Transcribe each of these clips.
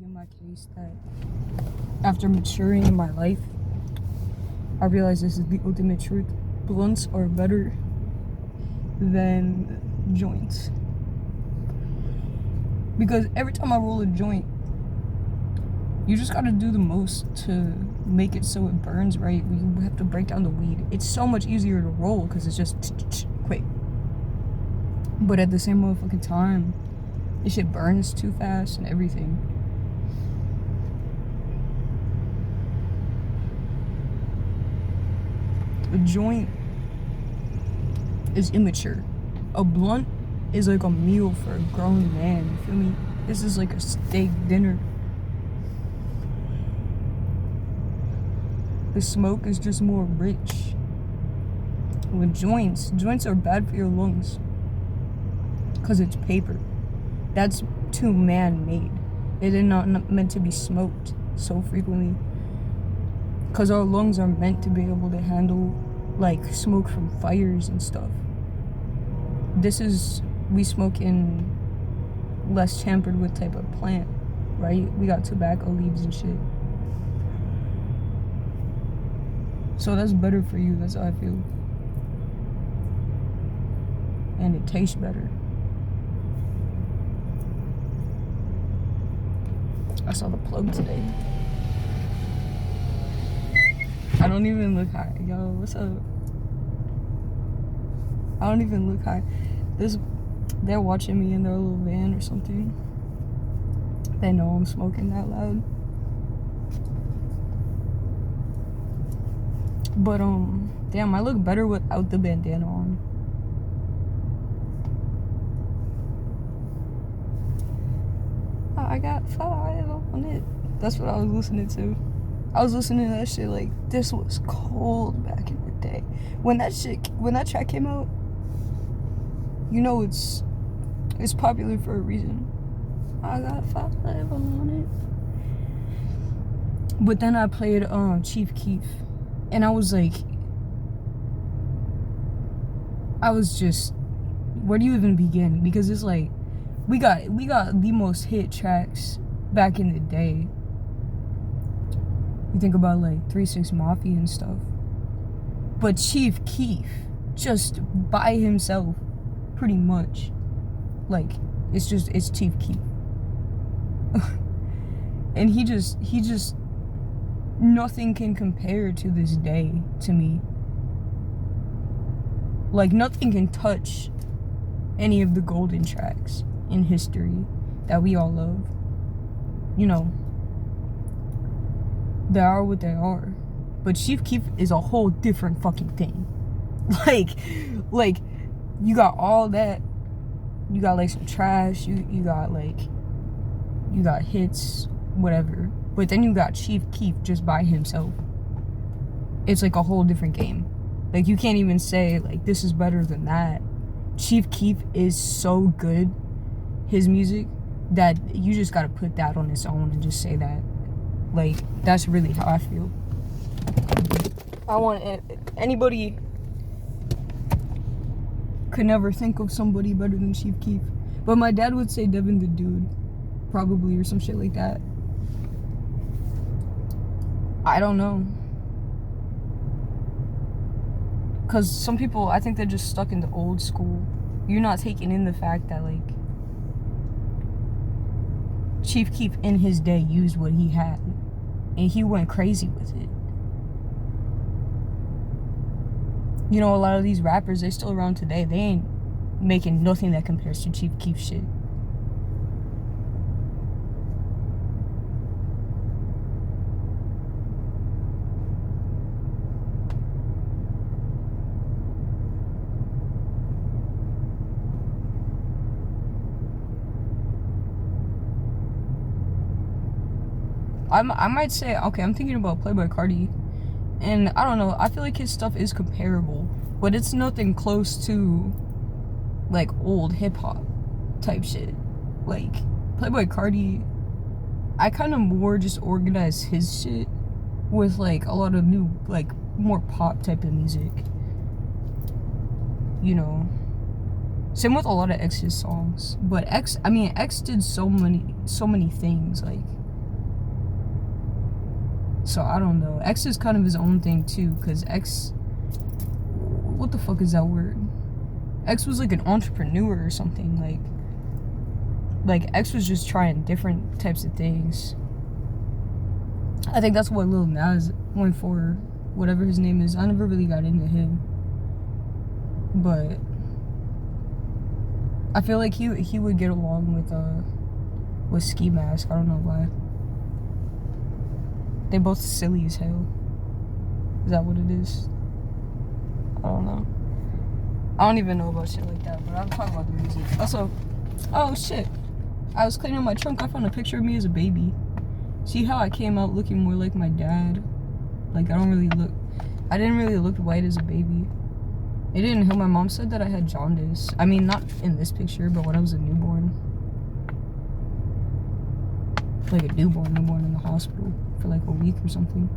in my case that after maturing in my life, I realized this is the ultimate truth. Blunts are better than joints. Because every time I roll a joint, you just gotta do the most to make it so it burns right. You have to break down the weed. It's so much easier to roll because it's just quick. But at the same motherfucking time, this shit burns too fast and everything. A joint is immature. A blunt is like a meal for a grown man, you feel me? This is like a steak dinner. The smoke is just more rich. With joints are bad for your lungs because it's paper. That's too man-made. It is not meant to be smoked so frequently because our lungs are meant to be able to handle like smoke from fires and stuff. We smoke in less tampered with type of plant, right? We got tobacco leaves and shit. So that's better for you, that's how I feel. And it tastes better. I saw the plug today. I don't even look high. Yo, what's up? I don't even look high. They're watching me in their little van or something. They know I'm smoking that loud. But damn, I look better without the bandana on. I got 5 on it. That's what I was listening to. I was listening to that shit like this was cold back in the day. When that track came out, you know it's popular for a reason. I got 5 on it. But then I played Chief Keef, and I was just, where do you even begin? Because it's like we got the most hit tracks back in the day. You think about like 3 6 Mafia and stuff. But Chief Keef, just by himself, pretty much. Like, it's Chief Keef. And he just, nothing can compare to this day to me. Like, nothing can touch any of the golden tracks in history that we all love. You know, they are what they are. But Chief Keef is a whole different fucking thing. Like, you got all that. You got like some trash. You got hits, whatever. But then you got Chief Keef just by himself. It's like a whole different game. Like, you can't even say like this is better than that. Chief Keef is so good, his music, that you just gotta put that on its own and just say that. Like, that's really how I feel. I want anybody could never think of somebody better than Chief Keef. But my dad would say Devin the Dude, probably, or some shit like that. I don't know. Because some people, I think they're just stuck in the old school. You're not taking in the fact that, like, Chief Keef in his day used what he had. And he went crazy with it. You know, a lot of these rappers, they're still around today. They ain't making nothing that compares to Chief Keef shit. I might say, okay, I'm thinking about Playboi Carti, and I don't know, I feel like his stuff is comparable, but it's nothing close to like old hip-hop type shit. Like, Playboi Carti, I kind of more just organize his shit with like a lot of new, like, more pop type of music, you know. Same with a lot of X's songs. But X did so many things. Like, So I don't know. X is kind of his own thing too, because X, what the fuck is that word? X was like an entrepreneur or something. Like X was just trying different types of things. I think that's what Lil Nas went for, whatever his name is. I never really got into him, but I feel like he would get along with Ski Mask. I don't know why. They both silly as hell. Is that what it is? I don't know. I don't even know about shit like that, but I'm talking about the music. Also, oh shit. I was cleaning my trunk. I found a picture of me as a baby. See how I came out looking more like my dad? Like, I didn't really look white as a baby. It didn't help. My mom said that I had jaundice. I mean, not in this picture, but when I was a newborn. Like a newborn in the hospital for like a week or something.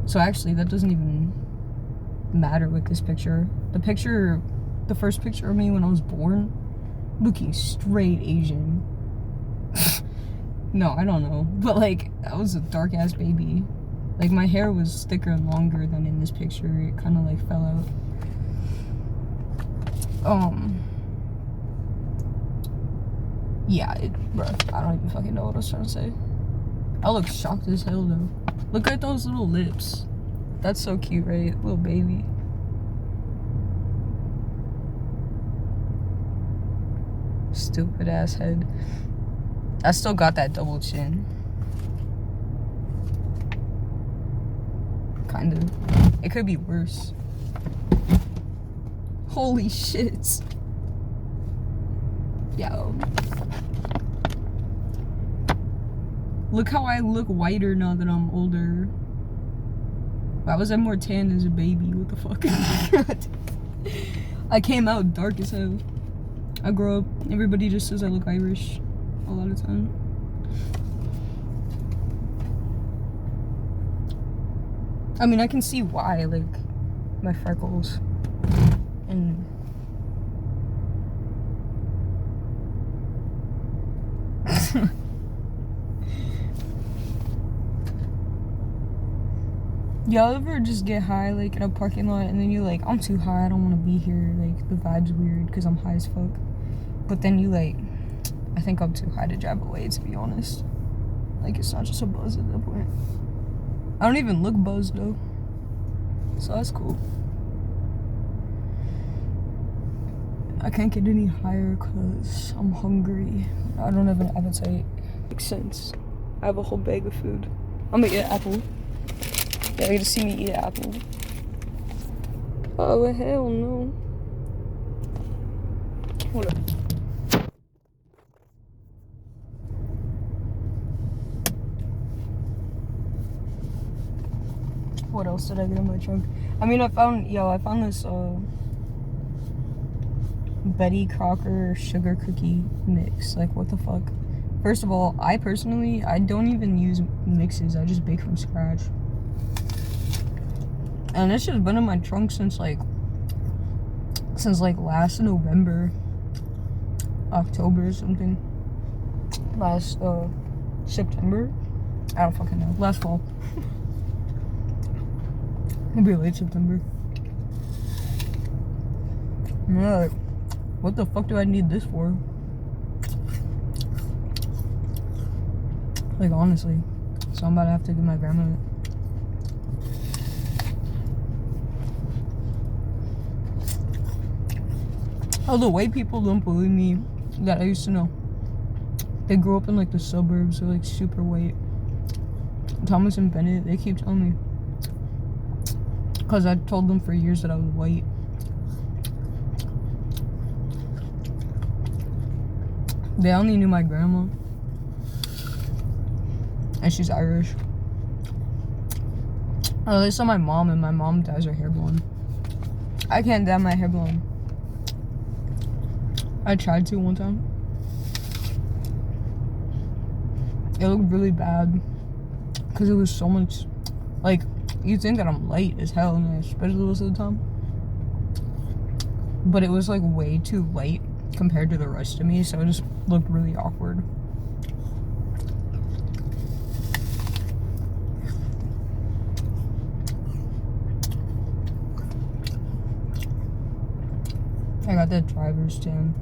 So actually, that doesn't even matter with this picture. The first picture of me when I was born, looking straight Asian. No, I don't know. But like, I was a dark ass baby. Like, my hair was thicker and longer than in this picture. It kind of like fell out. Yeah, bruh, I don't even fucking know what I was trying to say. I look shocked as hell though. Look at those little lips. That's so cute, right? Little baby. Stupid ass head. I still got that double chin. Kind of. It could be worse. Holy shit. Yo. Look how I look whiter now that I'm older. Why was I more tan as a baby? What the fuck? I came out dark as hell. I grew up, everybody just says I look Irish a lot of time. I mean, I can see why, like, my freckles. And y'all ever just get high, like, in a parking lot, and then you're like, I'm too high, I don't want to be here, like, the vibe's weird because I'm high as fuck. But then you like, I think I'm too high to drive away, to be honest. Like, it's not just a buzz at that point. I don't even look buzzed though, so that's cool. I can't get any higher because I'm hungry. I don't have an appetite. Makes sense. I have a whole bag of food. I'm gonna eat an apple. Yeah, you get to see me eat an apple. Oh, hell no. Hold up. What else did I get in my trunk? I mean, I found this, Betty Crocker sugar cookie mix. Like, what the fuck? First of all, I don't even use mixes. I just bake from scratch. And this has been in my trunk since like last November, October or something. Last September. I don't fucking know. Last fall. Maybe late September. Yeah, like, what the fuck do I need this for? Like, honestly. So I'm about to have to give my grandma it. Oh, the white people don't believe me that I used to know. They grew up in like the suburbs, they're like super white. Thomas and Bennett, they keep telling me. Because I told them for years that I was white. They only knew my grandma. And she's Irish. Oh, they saw my mom, and my mom dyes her hair blonde. I can't dye my hair blonde. I tried to one time. It looked really bad. Because it was so much, like, you think that I'm light as hell, and especially most of the time. But it was like way too light compared to the rest of me, so it just looked really awkward. I got that driver's tan.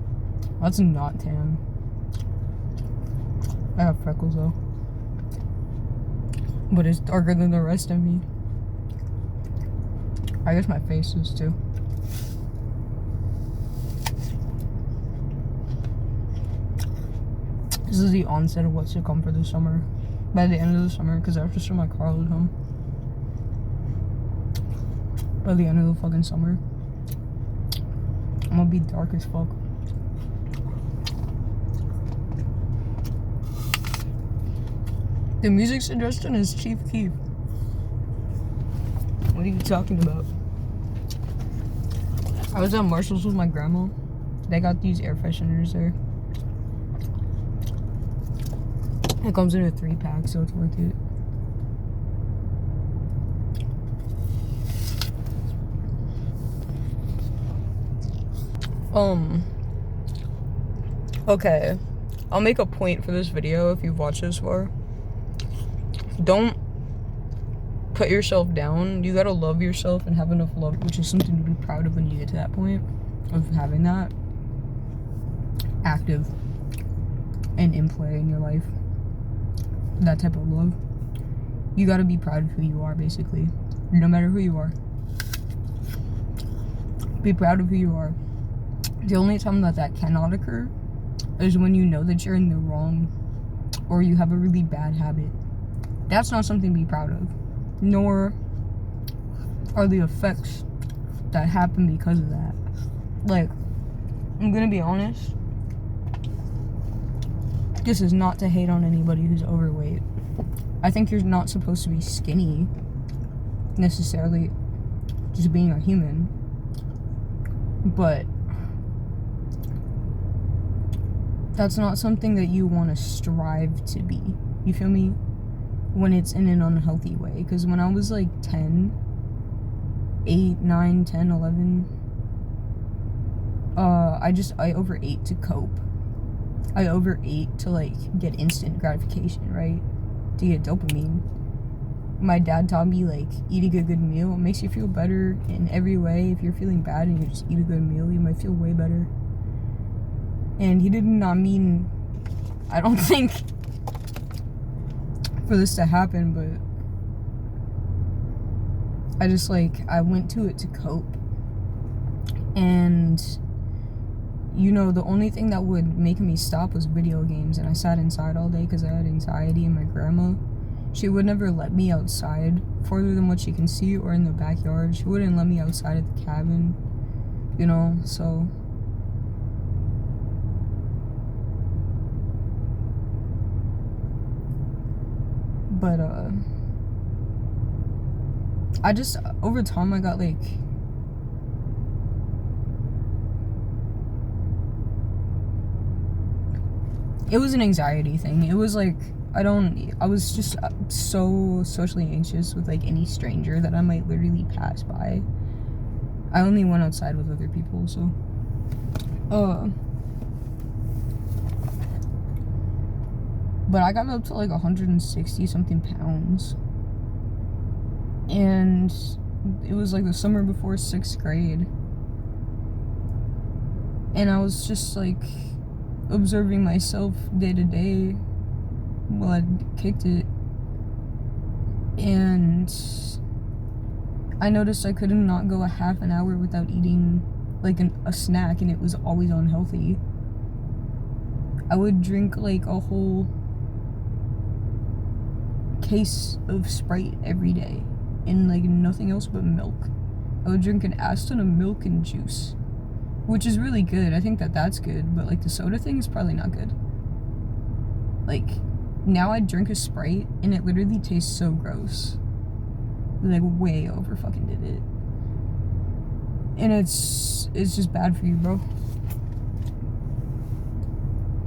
That's not tan. I have freckles though. But it's darker than the rest of me. I guess my face is too. This is the onset of what's to come for the summer. By the end of the summer, because I have to start my car at home. By the end of the fucking summer, I'm gonna be dark as fuck. The music suggestion is Chief Keef. What are you talking about? I was at Marshall's with my grandma. They got these air fresheners there. It comes in a 3-pack, so it's worth it. Okay. I'll make a point for this video if you've watched this far. Don't put yourself down. You gotta love yourself and have enough love, which is something to be proud of when you get to that point of having that active and in play in your life. That type of love. You gotta be proud of who you are, basically. No matter who you are. Be proud of who you are. The only time that cannot occur is when you know that you're in the wrong or you have a really bad habit. That's not something to be proud of. Nor are the effects that happen because of that. Like, I'm gonna be honest. This is not to hate on anybody who's overweight. I think you're not supposed to be skinny, necessarily, just being a human. But that's not something that you want to strive to be. You feel me? When it's in an unhealthy way. Because when I was like 10, 8, 9, 10, 11, I overate to cope. I overate to like get instant gratification, right? To get dopamine. My dad taught me like eating a good meal makes you feel better in every way. If you're feeling bad and you just eat a good meal, you might feel way better. And he did not mean, I don't think, for this to happen, but I just like, I went to it to cope. And you know, the only thing that would make me stop was video games, and I sat inside all day because I had anxiety. And my grandma, she would never let me outside further than what she can see or in the backyard. She wouldn't let me outside at the cabin, you know, so but I just, over time, I got like, it was an anxiety thing. It was like, I was just so socially anxious with like any stranger that I might literally pass by. I only went outside with other people, so but I got up to like 160 something pounds, and it was like the summer before 6th grade, and I was just like observing myself day to day while I kicked it, and I noticed I couldn't not go a half an hour without eating like a snack, and it was always unhealthy. I would drink like a whole case of Sprite every day and like nothing else but milk. I would drink an ass ton of milk and juice, which is really good. I think that's good, but like the soda thing is probably not good. Like, now I drink a Sprite and it literally tastes so gross. Like, way over fucking did it. And it's just bad for you, bro.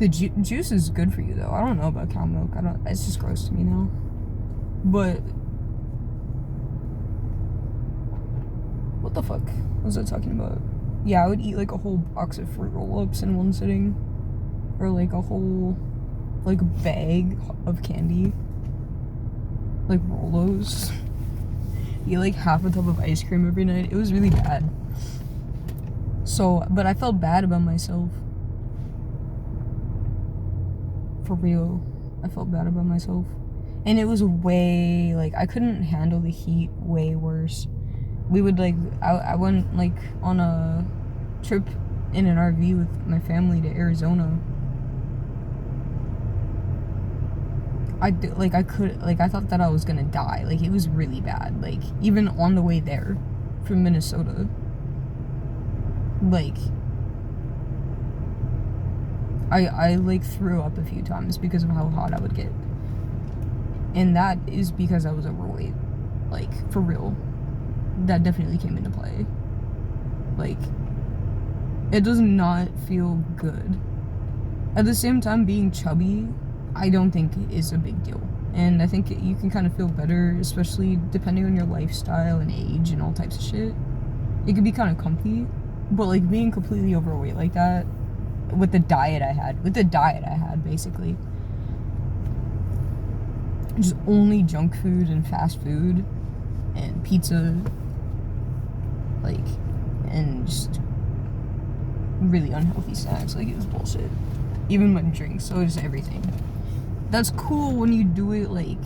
The juice is good for you though. I don't know about cow milk. It's just gross to me now. But what the fuck was I talking about? Yeah, I would eat like a whole box of fruit roll-ups in one sitting, or like a whole like bag of candy, like Rolos. Eat like half a tub of ice cream every night. It was really bad. So, but I felt bad about myself. For real. I felt bad about myself. And it was way, like, I couldn't handle the heat way worse. We would, like, I went, like, on a trip in an RV with my family to Arizona. I thought that I was gonna die. Like, it was really bad. Like, even on the way there from Minnesota. Like, I like threw up a few times because of how hot I would get. And that is because I was overweight. Like, for real. That definitely came into play. Like, it does not feel good. At the same time, being chubby, I don't think is a big deal. And I think you can kind of feel better, especially depending on your lifestyle and age and all types of shit. It could be kind of comfy. But, like, being completely overweight like that, with the diet I had, basically, just only junk food and fast food and pizza, like, and just really unhealthy snacks. Like, it was bullshit. Even my drinks, so it's everything. That's cool when you do it, like,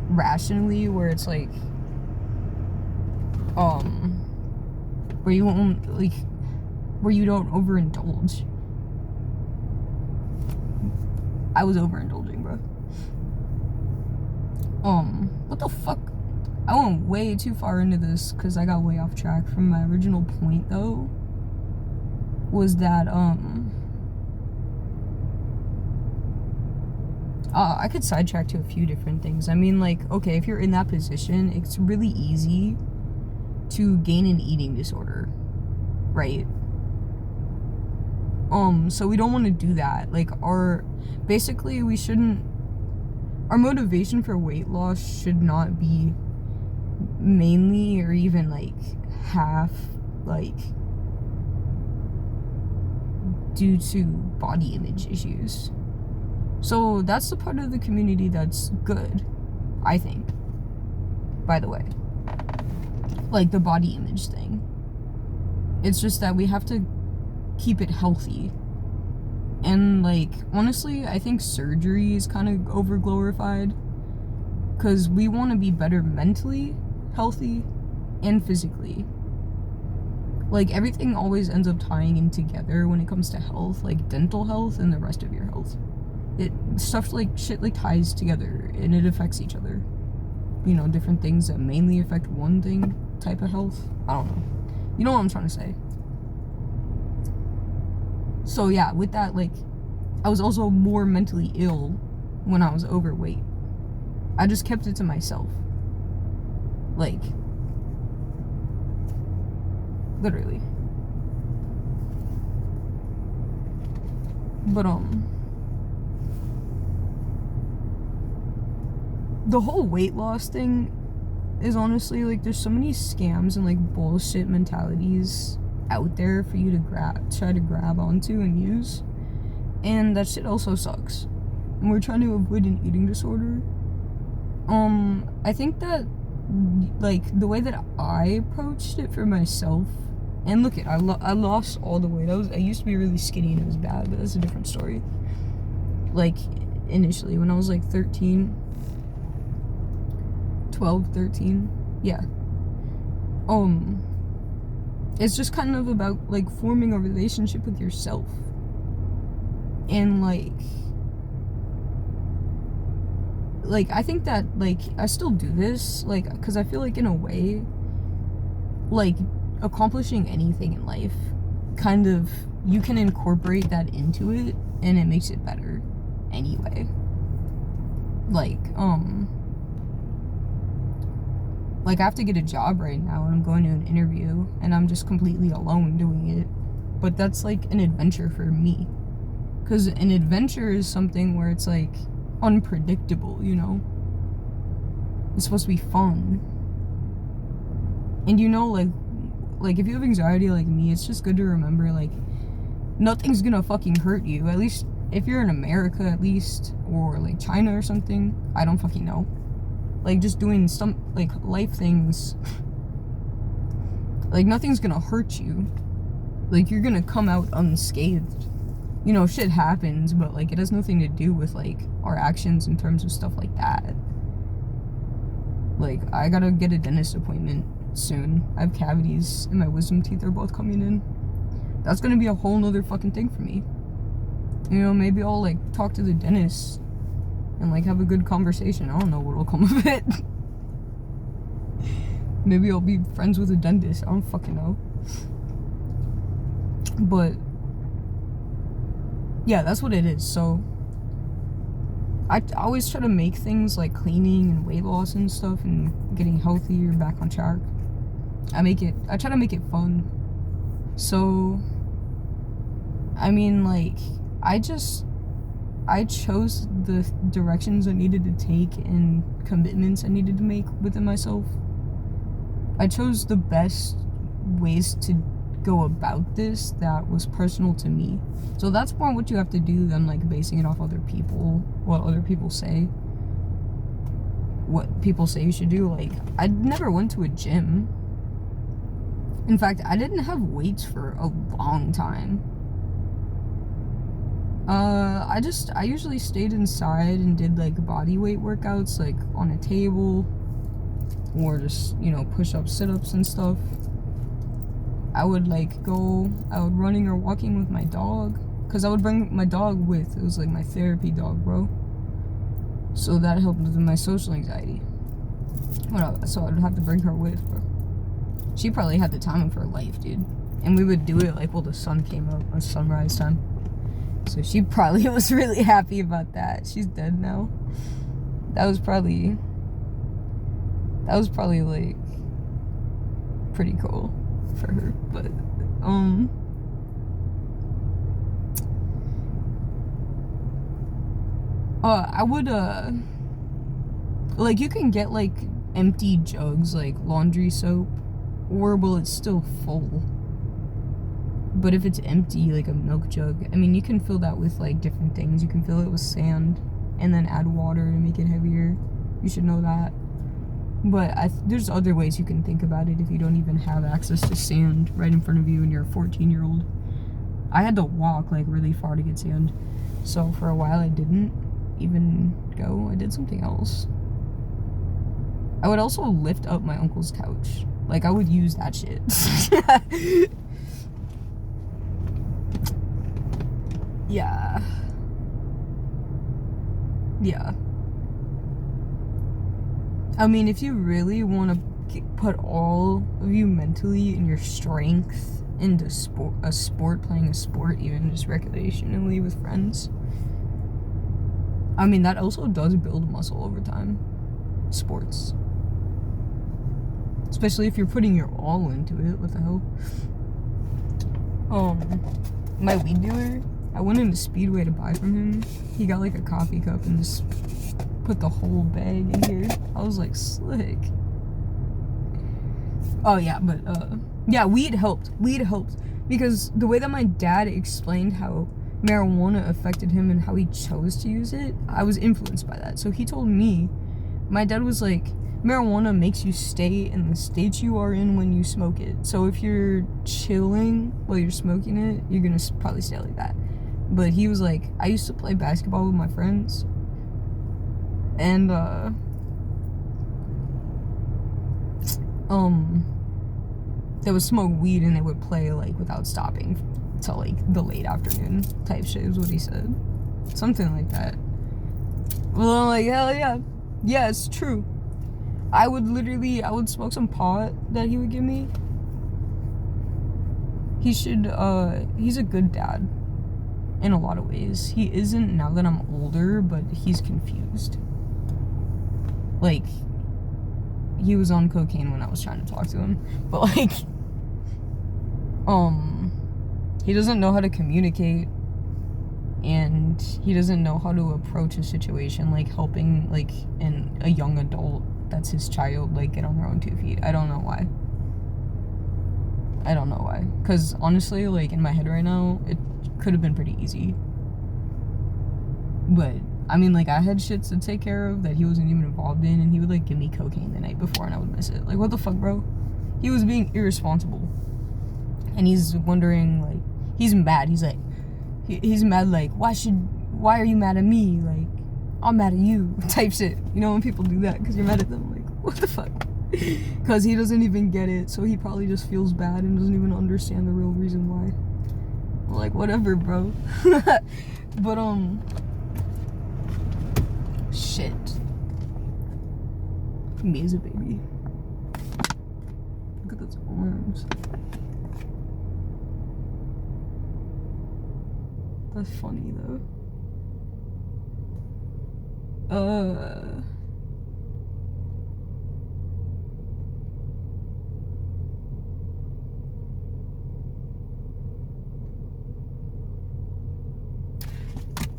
rationally, where it's like, where you won't, like, where you don't overindulge. I was overindulging, bro. What the fuck? I went way too far into this because I got way off track from my original point, though. Was that, I could sidetrack to a few different things. I mean, like, okay, if you're in that position, it's really easy to gain an eating disorder, right? So we don't want to do that. Like, basically, we shouldn't, our motivation for weight loss should not be mainly or even, like, half, like, due to body image issues. So that's the part of the community that's good, I think, by the way. Like, the body image thing. It's just that we have to keep it healthy. And, like, honestly, I think surgery is kind of over-glorified. Because we want to be better mentally healthy and physically. Like, everything always ends up tying in together when it comes to health. Like, dental health and the rest of your health. Stuff like shit like ties together and it affects each other. You know, different things that mainly affect one thing, type of health. I don't know. You know what I'm trying to say. So yeah, with that, like, I was also more mentally ill when I was overweight. I just kept it to myself. Like, literally. But, the whole weight loss thing is honestly, like, there's so many scams and, like, bullshit mentalities out there for you to try to grab onto and use. And that shit also sucks. And we're trying to avoid an eating disorder. I think that, like, the way that I approached it for myself, and look, I lost all the weight. I used to be really skinny and it was bad, but that's a different story. Like, initially, when I was, like, 13, yeah. It's just kind of about, like, forming a relationship with yourself. And, like, I think that, like, I still do this, like, because I feel like, in a way, like, accomplishing anything in life, kind of, you can incorporate that into it, and it makes it better anyway. Like, I have to get a job right now, and I'm going to an interview, and I'm just completely alone doing it. But that's, like, an adventure for me. Because an adventure is something where it's, like, unpredictable, you know? It's supposed to be fun. And, you know, like, if you have anxiety like me, it's just good to remember, like, nothing's gonna fucking hurt you. At least, if you're in America, at least, or, like, China or something. I don't fucking know. Like, just doing some, like, life things. Like, nothing's gonna hurt you. Like, you're gonna come out unscathed. You know, shit happens, but, like, it has nothing to do with, like, our actions in terms of stuff like that. Like, I gotta get a dentist appointment soon. I have cavities and my wisdom teeth are both coming in. That's gonna be a whole nother fucking thing for me. You know, maybe I'll, like, talk to the dentist and, like, have a good conversation. I don't know what'll come of it. Maybe I'll be friends with a dentist. I don't fucking know. But yeah, that's what it is. So I always try to make things like cleaning and weight loss and stuff and getting healthier, back on track. I try to make it fun. So I mean, like, I chose the directions I needed to take and commitments I needed to make within myself. I chose the best ways to go about this that was personal to me. So that's more what you have to do than, like, basing it off other people, what other people say, what people say you should do. Like, I never went to a gym. In fact, I didn't have weights for a long time. I usually stayed inside and did, like, body weight workouts, like, on a table, or just, you know, push-ups, sit-ups and stuff. I would running or walking with my dog, because I would bring my dog with. It was like my therapy dog, bro. So that helped with my social anxiety. So I'd have to bring her with, bro. She probably had the time of her life, dude. And we would do it, like, while the sun came up, or sunrise time. So she probably was really happy about that. She's dead now. That was probably, like, pretty cool for her. But I would like, you can get, like, empty jugs, like laundry soap, or will it's still full. But if it's empty, like a milk jug, I mean, you can fill that with, like, different things. You can fill it with sand and then add water to make it heavier. You should know that. But there's other ways you can think about it if you don't even have access to sand right in front of you and you're a 14-year-old. I had to walk, like, really far to get sand. So for a while I didn't even go. I did something else. I would also lift up my uncle's couch. Like, I would use that shit. Yeah. I mean, if you really want to put all of you mentally and your strength into playing a sport, even just recreationally with friends, I mean, that also does build muscle over time. Sports. Especially if you're putting your all into it. What the hell? My weed dealer, I went into Speedway to buy from him. He got, like, a coffee cup and just put the whole bag in here. I was like, slick. Oh yeah, but yeah, weed helped. Because the way that my dad explained how marijuana affected him and how he chose to use it, I was influenced by that. So he told me, my dad was like, marijuana makes you stay in the state you are in when you smoke it. So if you're chilling while you're smoking it, you're gonna probably stay like that. But he was like, I used to play basketball with my friends, and they would smoke weed and they would play, like, without stopping till, like, the late afternoon type shit is what he said. Something like that. Well, I'm like, hell yeah. Yeah, it's true. I would smoke some pot that he would give me. He's a good dad in a lot of ways. He isn't now that I'm older, but he's confused. Like, he was on cocaine when I was trying to talk to him, but, like, he doesn't know how to communicate, and he doesn't know how to approach a situation, like helping, like, a young adult that's his child, like, get on their own 2 feet. I don't know why. Because honestly, like, in my head right now, it could have been pretty easy. But I mean, like, I had shits to take care of that he wasn't even involved in, and he would, like, give me cocaine the night before and I would miss it. Like, what the fuck, bro? He was being irresponsible. and he's wondering, like, he's mad. He's like, he's mad, like, why are you mad at me? Like, I'm mad at you, type shit. You know when people do that because you're mad at them, like, what the fuck? Because he doesn't even get it, so he probably just feels bad and doesn't even understand the real reason why. Like, whatever, bro. But, shit. Me as a baby. Look at those arms. That's funny, though.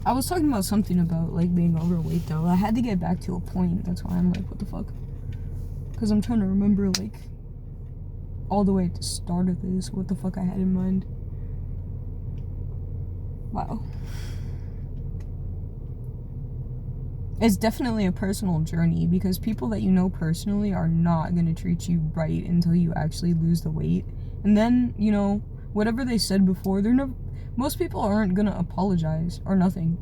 I was talking about something about, like, being overweight, though. I had to get back to a point. That's why I'm like, what the fuck? Because I'm trying to remember, like, all the way at the start of this, what the fuck I had in mind. Wow. It's definitely a personal journey because people that you know personally are not going to treat you right until you actually lose the weight. And then, you know, whatever they said before, most people aren't going to apologize or nothing.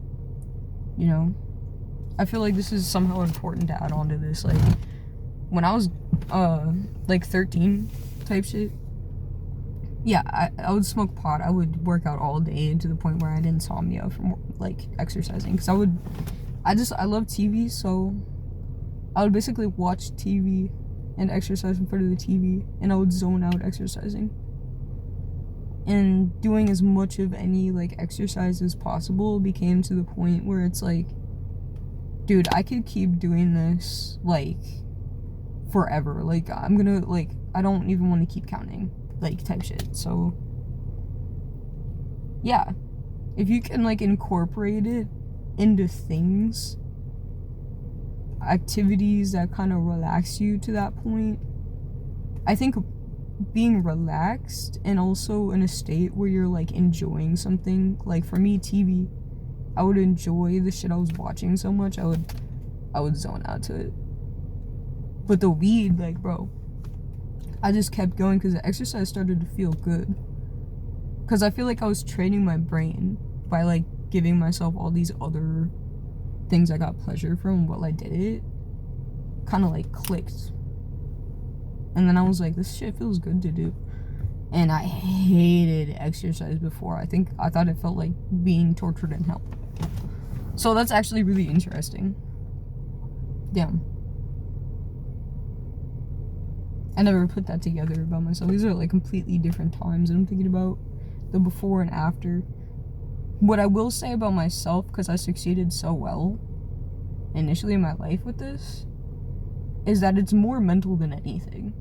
You know? I feel like this is somehow important to add on to this. Like, when I was, like 13 type shit, yeah, I would smoke pot. I would work out all day to the point where I had insomnia from, like, exercising. Because I love TV, so I would basically watch TV and exercise in front of the TV, and I would zone out exercising. And doing as much of any, like, exercise as possible became to the point where it's like, dude, I could keep doing this, like, forever. Like, I'm gonna, like, I don't even want to keep counting, like, type shit. So, yeah. If you can, like, incorporate it into things, activities that kind of relax you to that point, I think being relaxed and also in a state where you're, like, enjoying something, like, for me, TV, I would enjoy the shit I was watching so much, I would zone out to it. But the weed, like, bro, I just kept going because the exercise started to feel good. Because I feel like I was training my brain by, like, giving myself all these other things I got pleasure from while I did it. Kind of, like, clicked. And then I was like, this shit feels good to do. And I hated exercise before. I thought it felt like being tortured in hell. So that's actually really interesting. Damn. I never put that together about myself. These are, like, completely different times. And I'm thinking about the before and after. What I will say about myself, because I succeeded so well initially in my life with this, is that it's more mental than anything.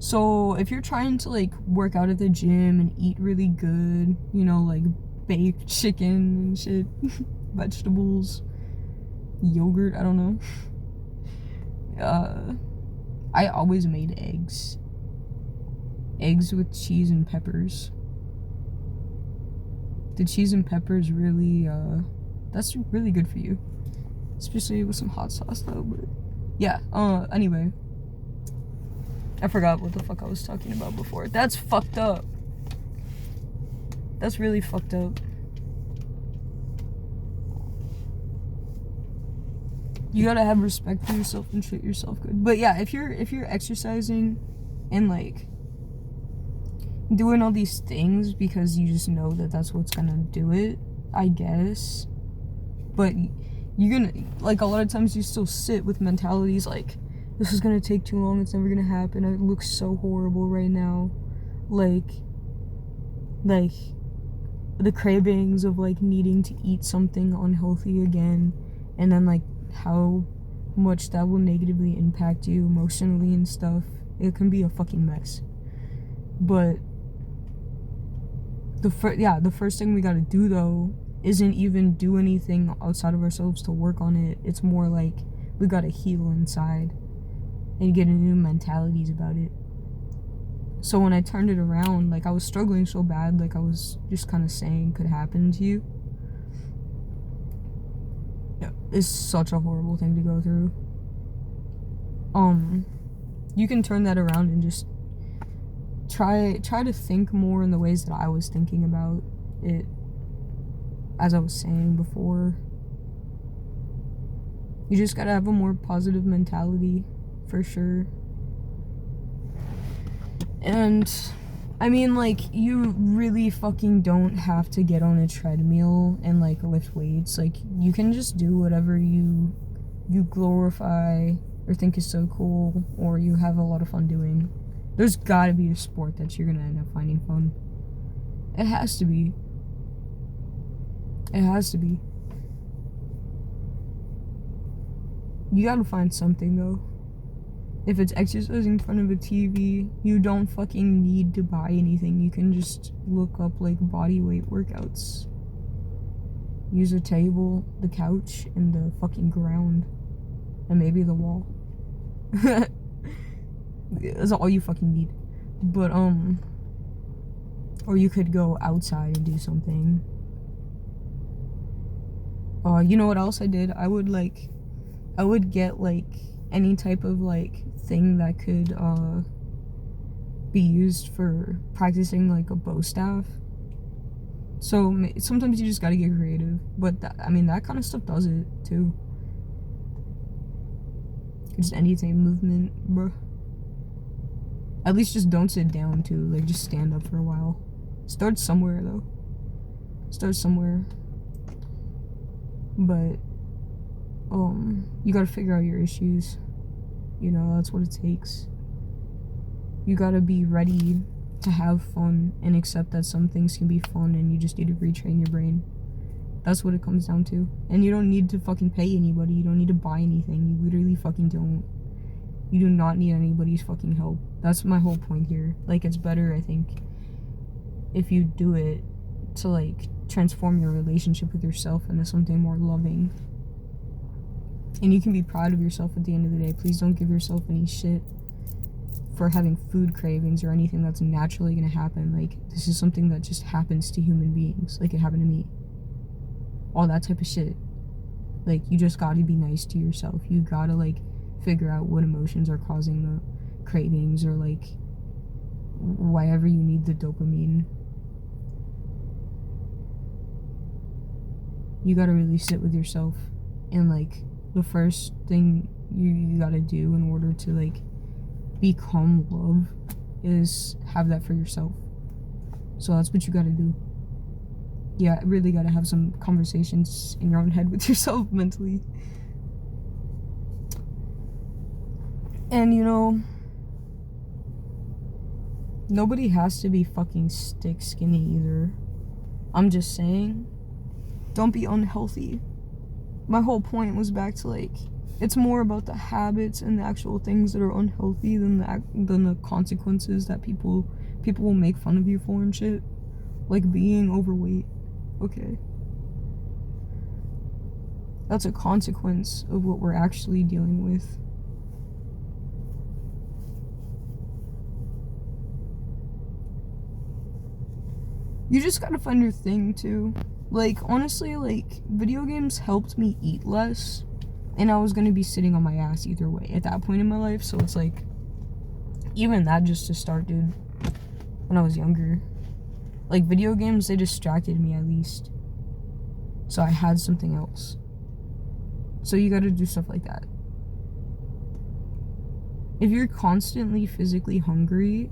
So if you're trying to, like, work out at the gym and eat really good, you know, like baked chicken and shit, vegetables, yogurt, I don't know. I always made eggs. Eggs with cheese and peppers. The cheese and peppers really, that's really good for you. Especially with some hot sauce though, but yeah, anyway. I forgot what the fuck I was talking about before. That's fucked up. That's really fucked up. You gotta have respect for yourself and treat yourself good. But yeah, if you're exercising and, like, doing all these things because you just know that that's what's gonna do it, I guess. But you're gonna, like, a lot of times you still sit with mentalities like, this is gonna take too long, it's never gonna happen, it looks so horrible right now. Like the cravings of, like, needing to eat something unhealthy again, and then, like, how much that will negatively impact you emotionally and stuff. It can be a fucking mess. But the first thing we gotta do, though, isn't even do anything outside of ourselves to work on it. It's more like we gotta heal inside and get new mentalities about it. So when I turned it around, like, I was struggling so bad, like I was just kind of saying could happen to you. Yeah, it's such a horrible thing to go through. You can turn that around and just try to think more in the ways that I was thinking about it, as I was saying before. You just gotta have a more positive mentality, for sure. And I mean, like, you really fucking don't have to get on a treadmill and like lift weights. Like, you can just do whatever you glorify or think is so cool, or you have a lot of fun doing. There's gotta be a sport that you're gonna end up finding fun. It has to be. It has to be. You gotta find something, though. If it's exercising in front of a TV, you don't fucking need to buy anything. You can just look up, like, body weight workouts. Use a table, the couch, and the fucking ground. And maybe the wall. That's all you fucking need. But, or you could go outside and do something. You know what else I did? I would get, like, any type of, like, thing that could, be used for practicing, like, a bow staff. So, sometimes you just gotta get creative. But, that kind of stuff does it, too. Just anything, movement, bro. At least just don't sit down, too. Like, just stand up for a while. Start somewhere, though. Start somewhere. But, you gotta figure out your issues. You know, that's what it takes. You gotta be ready to have fun and accept that some things can be fun and you just need to retrain your brain. That's what it comes down to. And you don't need to fucking pay anybody. You don't need to buy anything. You literally fucking don't. You do not need anybody's fucking help. That's my whole point here. Like, it's better, I think, if you do it to, like, transform your relationship with yourself into something more loving. And you can be proud of yourself at the end of the day. Please don't give yourself any shit for having food cravings or anything that's naturally gonna happen. Like, this is something that just happens to human beings. Like, it happened to me. All that type of shit. Like, you just gotta be nice to yourself. You gotta, like, figure out what emotions are causing the cravings, or, like, why ever you need the dopamine. You gotta really sit with yourself, and, like, the first thing you gotta do in order to, like, become love is have that for yourself. So that's what you gotta do. Yeah, really gotta have some conversations in your own head with yourself mentally. And, you know, nobody has to be fucking stick skinny either. I'm just saying, don't be unhealthy. My whole point was back to, like, it's more about the habits and the actual things that are unhealthy than the consequences that people will make fun of you for and shit. Like being overweight. Okay. That's a consequence of what we're actually dealing with. You just gotta find your thing, too. Like, honestly, like, video games helped me eat less, and I was gonna be sitting on my ass either way at that point in my life, so it's like, even that just to start, dude, when I was younger. Like, video games, they distracted me, at least. So I had something else. So you gotta do stuff like that. If you're constantly physically hungry,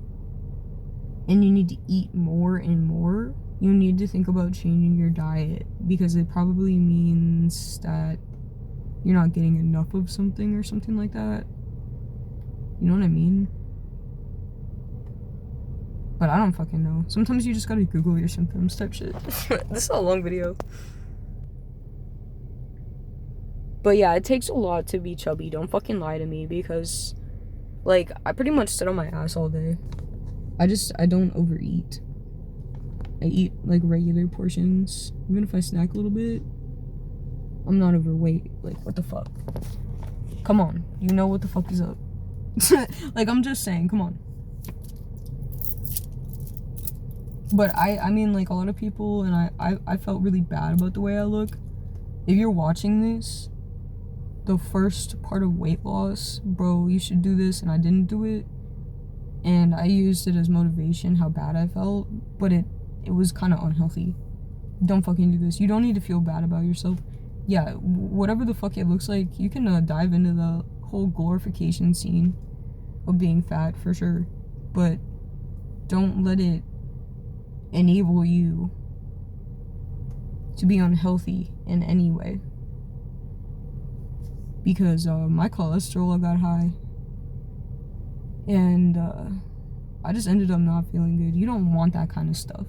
and you need to eat more and more, you need to think about changing your diet, because it probably means that you're not getting enough of something or something like that. You know what I mean? But I don't fucking know. Sometimes you just gotta Google your symptoms type shit. This is a long video. But yeah, it takes a lot to be chubby. Don't fucking lie to me, because, like, I pretty much sit on my ass all day. I don't overeat. I eat, like, regular portions. Even if I snack a little bit, I'm not overweight. Like, what the fuck? Come on. You know what the fuck is up. Like, I'm just saying, come on. But I mean, like, a lot of people, and I felt really bad about the way I look. If you're watching this, the first part of weight loss, bro, you should do this, and I didn't do it. and I used it as motivation how bad I felt, but it was kind of unhealthy. Don't fucking do this. You don't need to feel bad about yourself. Yeah, whatever the fuck it looks like, you can dive into the whole glorification scene of being fat for sure, but don't let it enable you to be unhealthy in any way. Because my cholesterol got high, and I just ended up not feeling good. You don't want that kind of stuff.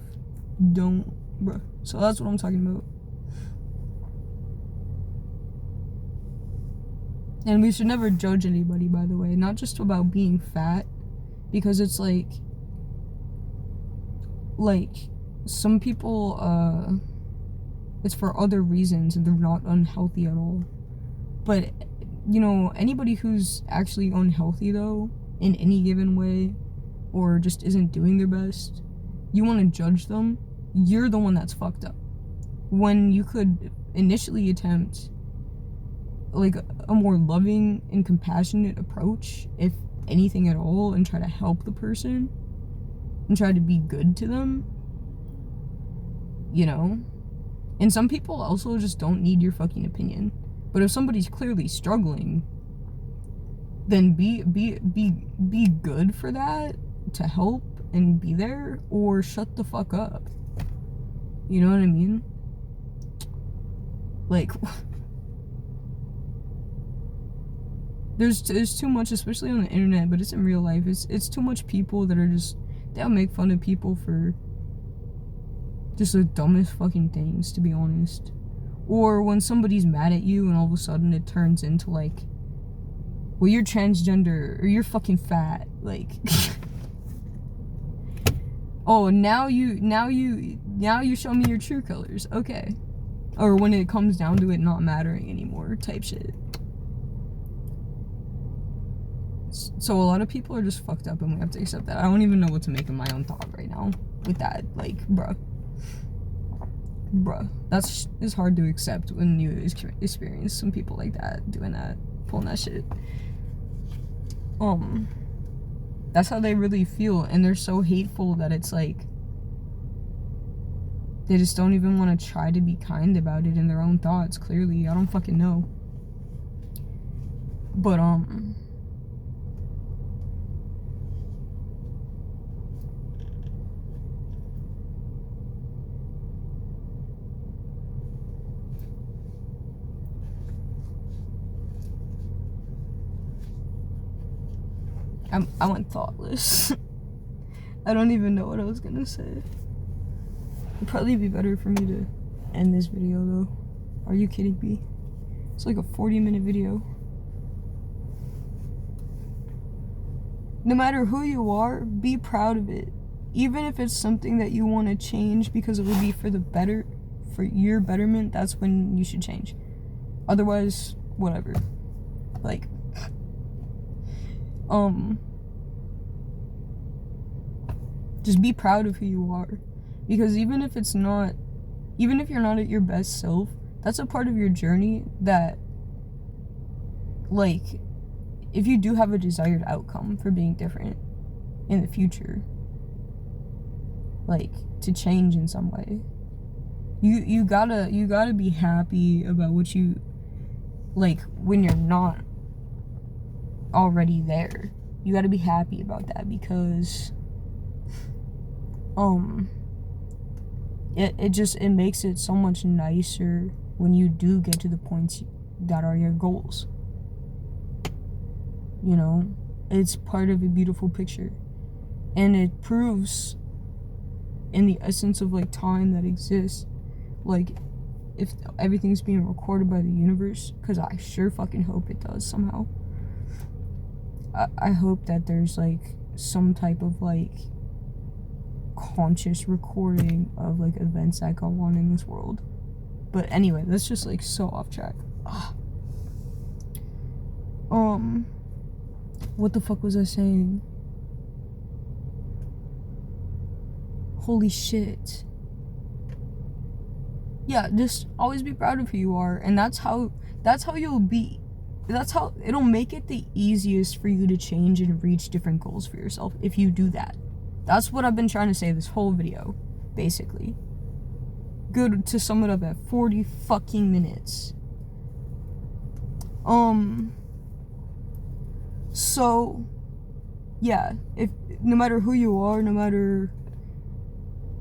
Don't, bruh. So that's what I'm talking about. And we should never judge anybody, by the way. Not just about being fat, because it's like some people, it's for other reasons and they're not unhealthy at all. But, you know, anybody who's actually unhealthy, though, in any given way, or just isn't doing their best, you want to judge them, you're the one that's fucked up. When you could initially attempt like a more loving and compassionate approach, if anything at all, and try to help the person and try to be good to them, you know. And some people also just don't need your fucking opinion. But if somebody's clearly struggling, then be good for that, to help and be there, or shut the fuck up. You know what I mean? Like, there's too much, especially on the internet, but it's in real life. It's too much people that are just, they'll make fun of people for just the dumbest fucking things, to be honest. Or when somebody's mad at you and all of a sudden it turns into like, well, you're transgender or you're fucking fat, like oh, now you show me your true colors, okay. Or when it comes down to it not mattering anymore type shit. So a lot of people are just fucked up, and we have to accept that. I don't even know what to make of my own thought right now with that. Like, bruh, that's is hard to accept when you experience some people like that doing that, pulling that shit. That's how they really feel, and they're so hateful that it's like they just don't even want to try to be kind about it in their own thoughts. Clearly, I don't fucking know. But I went thoughtless. I don't even know what I was gonna say. It'd probably be better for me to end this video though. Are you kidding me? It's like a 40-minute video. No matter who you are, be proud of it. Even if it's something that you want to change because it will be for the better, for your betterment, that's when you should change. Otherwise, whatever. Like, just be proud of who you are, because even if you're not at your best self, that's a part of your journey that, like, if you do have a desired outcome for being different in the future, like, to change in some way, you gotta be happy about what you, like, when you're not already there. You gotta be happy about that, because it makes it so much nicer when you do get to the points that are your goals. You know, it's part of a beautiful picture, and it proves in the essence of like time that exists, like if everything's being recorded by the universe, because I sure fucking hope it does somehow. I hope that there's like some type of like conscious recording of like events that go on in this world. But anyway, that's just like so off track. Ugh. What the fuck was I saying? Holy shit. Yeah, just always be proud of who you are, and that's how you'll be. that's how it'll make it the easiest for you to change and reach different goals for yourself if you do that. That's what I've been trying to say this whole video, basically. Good to sum it up at 40 fucking minutes. So, yeah, if no matter who you are, no matter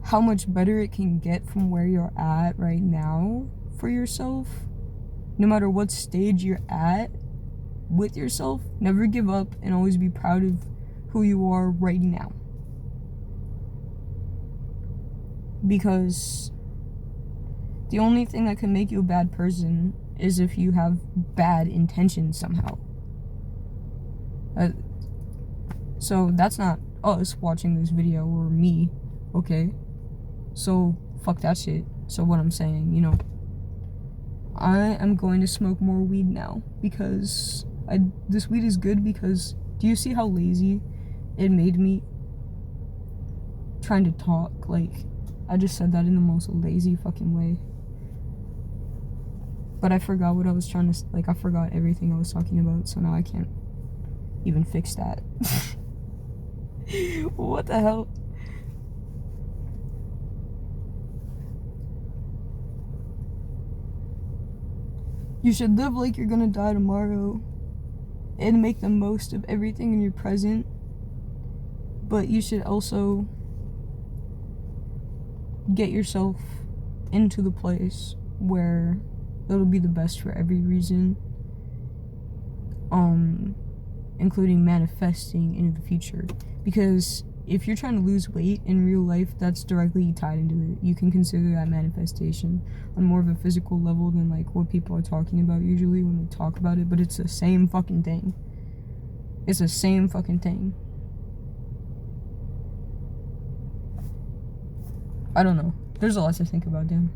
how much better it can get from where you're at right now for yourself, no matter what stage you're at with yourself, never give up and always be proud of who you are right now. Because the only thing that can make you a bad person is if you have bad intentions somehow. So that's not us watching this video or me, okay? So fuck that shit. So what I'm saying, you know, I am going to smoke more weed now because this weed is good because do you see how lazy it made me trying to talk? Like, I just said that in the most lazy fucking way. But I forgot what I was trying to, like, I forgot everything I was talking about, so now I can't even fix that. What the hell? You should live like you're gonna die tomorrow and make the most of everything in your present. But you should also get yourself into the place where it'll be the best for every reason. Including manifesting into the future. Because if you're trying to lose weight in real life, that's directly tied into it. You can consider that manifestation on more of a physical level than like what people are talking about usually when they talk about it, but it's the same fucking thing. It's the same fucking thing. I don't know. There's a lot to think about, damn.